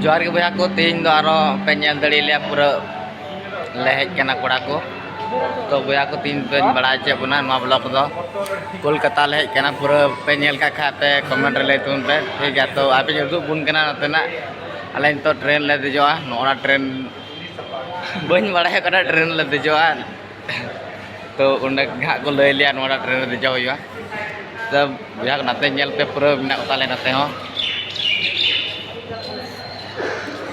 जोहार के बया को तीन दो आरो पे नेल दड़ी ले पूरा ले हेज कना कोड़ा को तो बया को तीन पे बड़ा चे बुना नो ब्लॉक दो कोलकाता ले हेज कना पूरा पे नेल का खा पे कमेंट ले तुन पे ठीक है तो आप जो बुन कना नतना अले तो ट्रेन ले दिजोआ नोना ट्रेन बन बड़ा है कना ट्रेन ले दिजोआ तो उन्हें घा को ले लिया नोना ट्रेन दिजो हुआ तब बया को नाते नेल पे पूरा बिना उताले नाते हो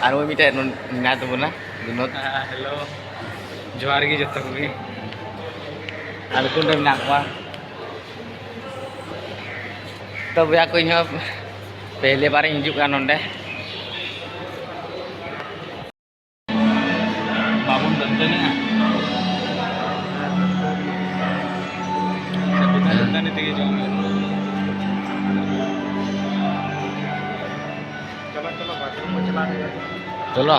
आरो मिटे ना तो बुना विनोद हेलो जोहार की जत भी आरो कुन ना को तो बया को इन पहले बार हिजुक का नोंडे बाबुन दंतनी दंतनी तेगे जो चलो चलो बाथरूम में चला चलो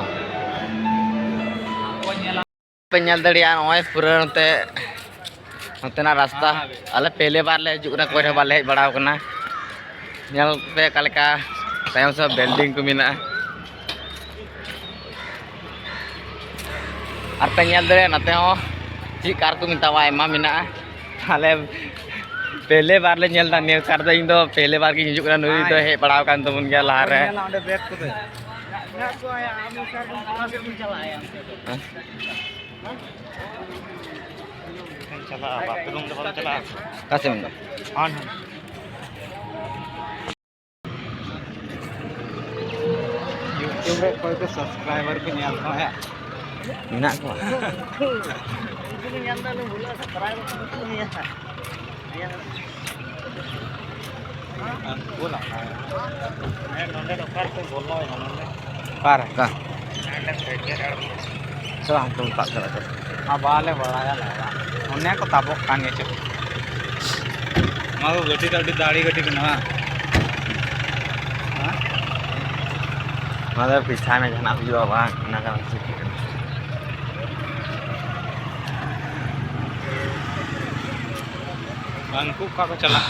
पेनल दड़िया नॉय पूरा नते नतेना रास्ता अले पहले बार ले हिजुक ना कोई बार ले बड़ा कना नेल पे कालका तायम से बिल्डिंग को मिना और पेनल दड़े नते हो ची कार को मितावा एमा मिना अले पहले बार ले नेल दा नेल कार दा इन दो पहले बार की हिजुक ना नुई तो हे बड़ा कान तो मुन गया ला रे ओंडे बैक को दे ना को आया आम कार को चला आया चला बाथरूम तो चला कासे में हां यूट्यूब रे कोई तो सब्सक्राइबर को नेल को है मिना को इतनी नेल दा भूला सब्सक्राइबर को नहीं है बोला मैं नोंडे कार पे बोलना है नोंडे कार का चलो हम तुम पास करा कर हां बाले बड़ाया लगा उन्हें को ताबक काने च मागो गटी तड़ी दाढ़ी गटी ना हां मतलब पीछा में जना भी बाबा ना का अंकु का चला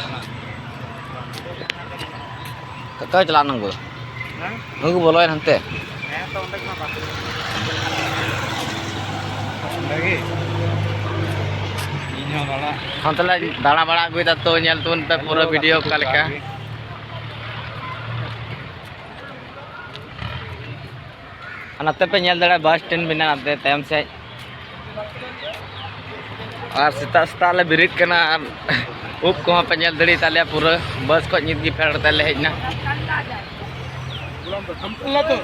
तो चला नंगो नंगो बोलो हनते मैं तो उनके ना बात लगी इन्हों वाला हम तला दाना बड़ा गुई तो नेल तुन पे पूरा वीडियो का लेका नते पे नेल दड़ा बस स्टैंड बिना नते तायम से और सीता सीता ले बिरिट कना उप को पे नेल दड़ी ताले पूरा बस को नित की फेड़ ताले हेजना तो